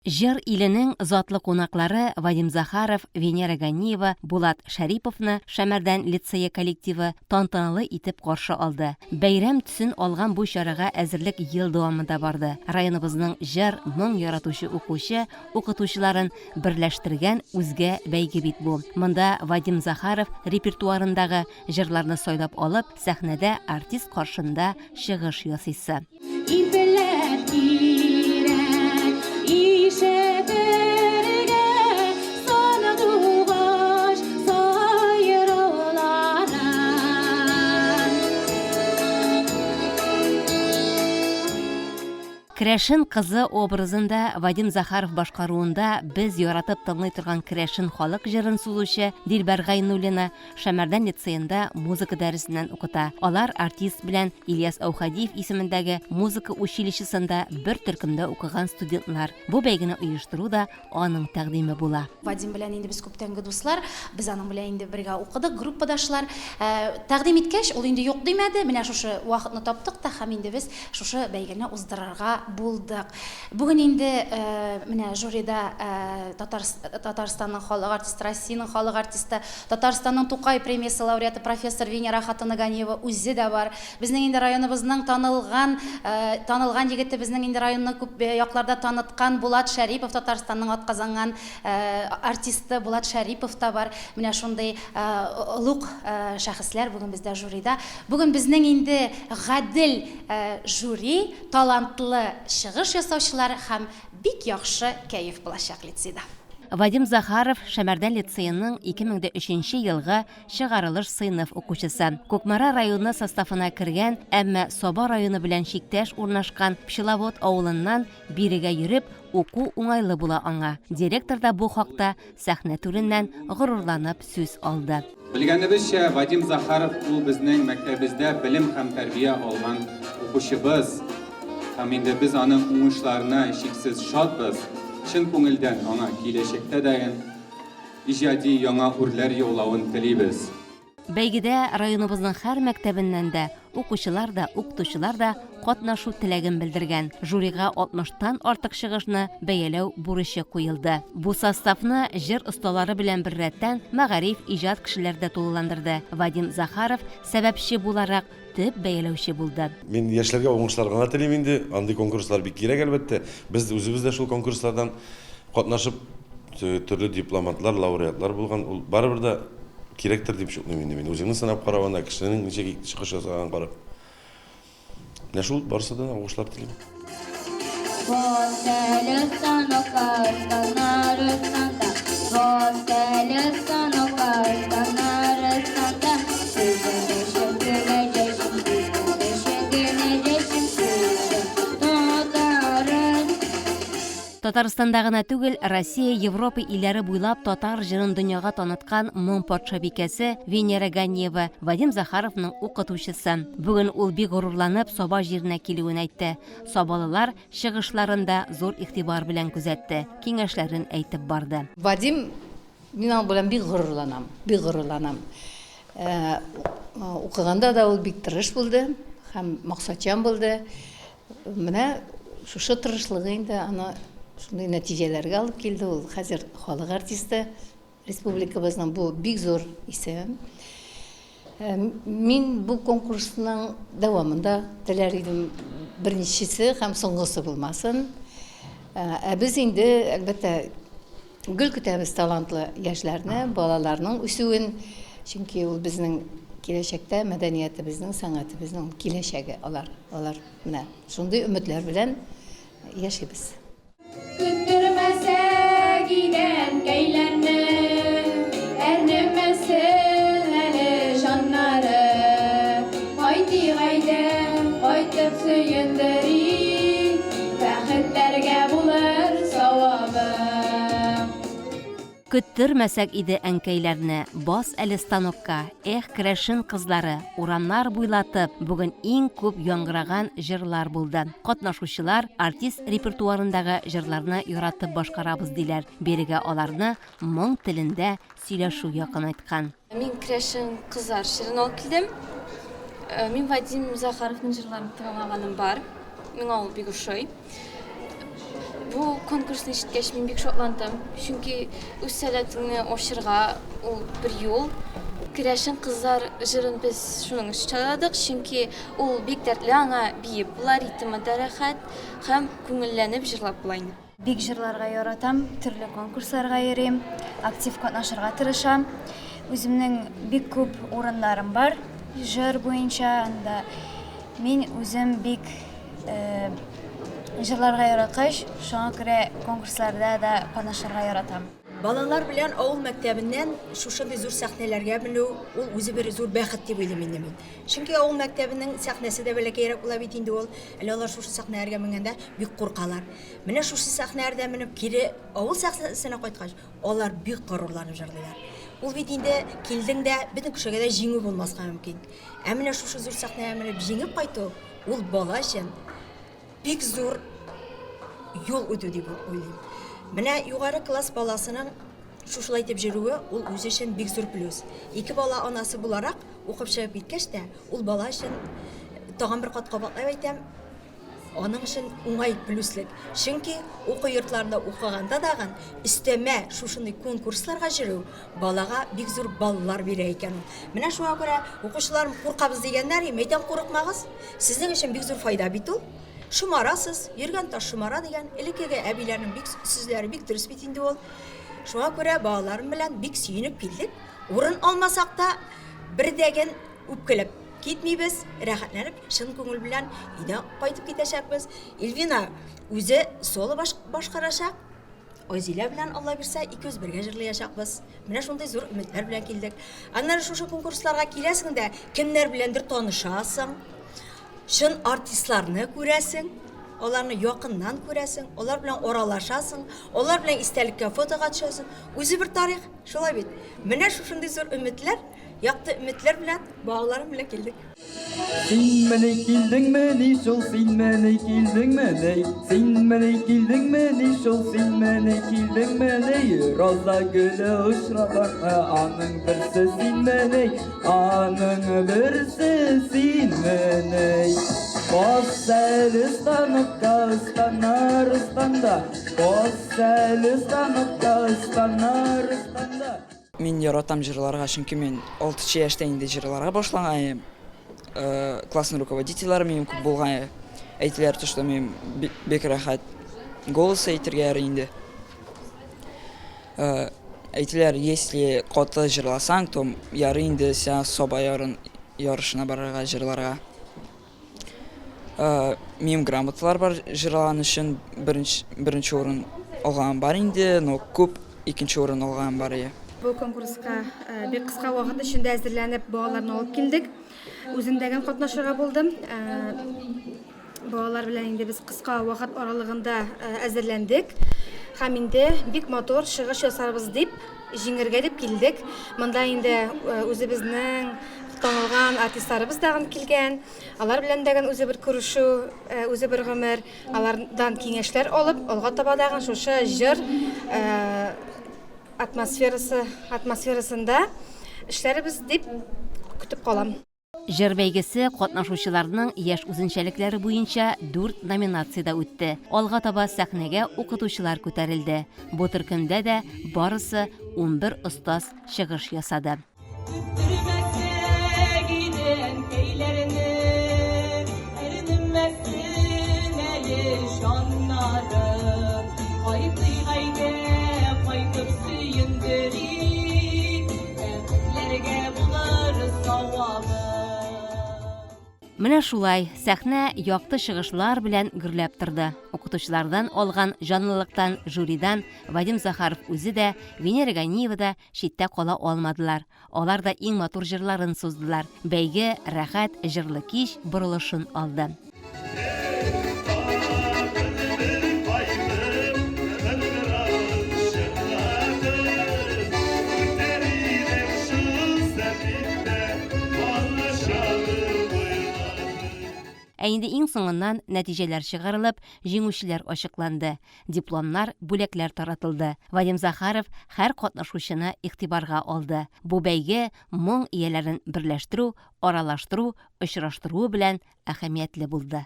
Жыр иленең затлы кунаклары Вадим Захаров, Венера Ганиева, Булат Шәриповны Шәмәрдән лицее коллективы тантаналы итеп каршы алды. Бәйрәм төсен алган бу чарага әзерлек ел дәвамында барды. Районыбызның җыр, моң яратучы укытучыларын берләштергән үзгә бәйге бит бу. Монда Вадим Захаров репертуарындагы җырларны сайлап алып, сәхнәдә артист каршында чыгыш ясыйсы. Керәшен кызы образында Вадим Захаров башкаруында без яратып тыңлый торган керәшен халык җырын сузучы Дилбәр Гайнуллина Шәмәрдән лицейында музыка дәресеннән укыта. Алар артист белән Ильяс Аухадиев исемендәге музыка училищесында бер төркемдә укыган студентлар. Бу бәйгене оештыру да аның тәкъдиме була. Вадим белән инде без күптәнге дуслар, без аның белән инде бергә укыдык, группадашлар. Тәкъдим иткәч, ул инде юк димәде. Менә шушы вакытны таптык та һәм инде без шушы бәйгене уздырырга булдык. Бүген инде менә жюрида Татарстанның халык артисты, Россиянең халык артисты, Татарстанның Тукай премиясе лауреаты профессор Венера Ганиева үзе дә бар. Безнең инде районыбызның танылган егете, безнең инде районны күп якларда таныткан Булат Шәрипов, Татарстанның атказанган артисты Булат Шәрипов та бар. Менә шундый улуг шәхесләр бүген бездә жюрида. Бүген безнең инде гадел жюри, талантлы чыгыш ясаучылар һәм бик яхшы кәеф булачак лицейда. Вадим Захаров Шәмәрдән лицейының 2003 елгы чыгарылыш сыйныф укучысы. Кукмара районы составына кергән, әмма Саба районы белән чиктәш урнашкан Пчеловод авылыннан бирегә йөреп уку уңайлы була аңа. Директор да бу хакта сәхнә түреннән горурланып сүз алды. Белгәнебезчә, Вадим Захаров ул безнең мәктәбебездә белем һәм тәрбия алган укучыбыз. Һәм инде без аның уңышларына шиксез шатбыз. Чын күңелдән аңа киләчәктә дә иҗади яңа үрләр яулавын телибез. Бәйгедә районыбызның һәр мәктәбеннән дә укучылар да, укытучылар да катнашу теләген белдергән. Жюрига 60тан артык чыгышны бәяләү бурычы куелды. Бу составны җыр осталары белән бер рәттән мәгариф, иҗат кешеләр дә тулыландырды. Вадим Захаров сәбәпче буларак төп бәяләүче булды. Мин яшьләргә уңышлар гына телим инде. Андый конкурслар бик кирәк әлбәттә. Без үзебез дә шул конкурслардан катнашып, төрле дипломатлар, лауреатлар булган. Ул барыбер дә кирәктер дип шуклыйм инде. Мин үземне санап караганда, кешенең ничек чыгыш ясаган карап. Менә шул барысы да уңышлар телим. Татарстанда гына түгел, Россия, Европа илләре буйлап татар җырын дөньяга таныткан моң патша бикәсе Венера Ганиева Вадим Захаровның укытучысы. Бүген ул бик горурланып Саба җиренә килүен әйтте. Сабалылар чыгышларында зур игътибар белән күзәтте, киңәшләрен әйтеп барды. Вадим, мин аның белән бик горурланам. Укыганда да ул бик тырыш булды һәм максатчан булды. Менә шушы тырышлыгы инде аны шундый нәтиҗәләргә алып килде. Ул хәзер халык артисты, республикабызның бу бик зур исем. Мин бу конкурсның дәвамында теләр идем берничесе һәм соңгысы булмасын. Без инде әлбәттә гөл көтәбез талантлы яшьләрне, балаларның үсүен, чөнки ул безнең киләчәктә мәдәниятебезнең, сәнгатебезнең киләчәге алар. Менә шундый өметләр белән яшибез. Күттермәсә гидән кәйләрне, әрнемәсен әле җаннары. Кайтып сөендери, бәхетләргә булыр савабы. Көттермәсәк иде әнкәйләрне, бас әле станокка, керәшен кызлары, урамнар буйлатып, бүген иң күп яңгыраган җырлар булды. Катнашучылар артист репертуарындагы җырларны яратып башкарабыз диләр. Берегә аларны моң телендә сөйләшү якын айткан. Мин керәшен кызлар җырын алып килдем. Мин Вадим Захаровның җырларын тыңлаганым бар. Миңа ул бик ошый. Бу конкурсны ишеткәч мин бик шатландым. Чөнки үз сәләтеңне ашырга ул бер юл. Керәшен кызлар җырын без шуның өчен чыгардык, чөнки ул бик дәртле, аңа биеп була, ритмы да рәхәт һәм күңелләнеп җырлап була инде. Бик җырларга яратам, төрле конкурсларга йөрим, актив катнашырга тырышам. Үземнең бик күп урыннарым бар җыр буенча, анда мин үзем бик җырларга яраткач, шуңа күрә конкурсларда да катнашырга яратам. Балалар белән авыл мәктәбеннән шушындый зур сәхнәләргә менү ул үзе бер зур бәхет дип уйлыйм инде мин. Чөнки авыл мәктәбенең сәхнәсе дә бәләкәйрәк була бит инде ул. Әле алар шушы сәхнәләргә менгәндә бик куркалар. Менә шушы сәхнәләрдә менеп кире авыл сәхнәсенә кайткач, алар бик горурланып җырлыйлар. Ул бит инде килдең дә бөтен кешегә дә җиңү булмаска мөмкин. Ә менә шушы зур сәхнәгә менеп җиңеп кайту ул бала өчен бик зур юл үтү дип уйлыйм. Менә югары класс баласының шушылай итеп җыруы ул үзе өчен бик зур плюс. Ике бала анасы буларак укып чыгып киткәч тә, ул бала өчен тагын бер кат кабатлап әйтәм, аның өчен уңай плюслык. Чөнки уку йортларында укыганда дагы өстәмә шушындый конкурсларга җыру балага бик зур баллар бирә икән. Менә шуңа күрә укучыларым куркабыз дигәннәр, әйтәм курыкмагыз. Сезнең өчен бик зур файда бит ул. Шумарасыз, йөргән таш шумара дигән элеккеге әбиләрнең бик сүзләре бик дөрес бит инде ул. Шуңа күрә балаларым белән бик сөенеп килдек. Урын алмасак та бердәген үпкәләп китмибез, рәхәтләнеп, чын күңел белән өйдә кайтып китәчәкбез. Эльвина үзе соло башкарачак. Азилә белән Алла бирсә, икебез бергә җырлаячакбыз. Менә шундый зур өметләр белән килдек. Аннары шушы конкурсларга киләсең дә, кемнәр беләндер танышасың. Шын артистларны күрәсең, аларны якыннан күрәсең, алар белән оралашасың, алар белән истәлеккә фотога төшәсең. Үзе бер тарих, шулай бит. Менә шушындый зур өметләр, якты өметләр белән балаларым белән килдек. Син менә килдеңме, ни шул син менә килдеңме, ни син менә килдеңме, ни шул син менә килдеңме, ни роза гөле очраган аның берсе син менә, аның берсе син менә. Косәлстаныкка станар станда, косәлстаныкка станар станда. Мин яратам җырларга, чөнки мин 6 яшьтә инде җырларга башлаган. Классный руководительләр минем күп булган. Әйтәләр, что мин бик рәхәт голос әйтергә ярый инде. Әйтәләр, если каты җырласаң, то ярый инде сен соба ярышына барырга җырларга. Минем грамоталар бар җырлан өчен беренче урын алган бар инде, но күп икенче урын алган бар. Бу конкурска бик кыска вакыт эчендә әзерләнеп балаларны алып килдек. Үзем дә катнашырга булдым. Балалар белән инде без кыска вакыт аралыгында әзерләндек. Һәм инде бик мотор чыгыш ясарбыз дип, җиңергә дип килдек. Монда инде үзебезнең танылган артистларыбыз да килгән. Алар белән дә үзе бер күрешү, үзе бер гомер, алардан киңәшләр алып, алга таба да шушы җыр атмосферасында эшләрбез дип көтеп калам. Җыр бәйгесе катнашучыларның яшь үзенчәлекләре буенча 4 номинациядә үтте. Алга таба сәхнәгә укытучылар күтәрелде. Бу төркемдә дә барысы 11 остаз чыгыш ясады. Менә шулай сәхнә якты чыгышлар белән гөрләп торды. Укытучылардан алган җанлылыктан жюридан Вадим Захаров үзе дә, Венера Ганиева да читтә кала алмадылар. Алар да иң матур җырларын суздылар. Бәйге рәхәт җырлы кич борылышын алды. Ә инде иң соңыннан нәтиҗәләр чыгарылып, җиңүчеләр ачыкланды. Дипломнар, бүләкләр таратылды. Вадим Захаров һәр катнашучыны игътибарга алды. Бу бәйге моң ияләрен берләштерү, аралаштыру, очраштыру белән әһәмиятле булды.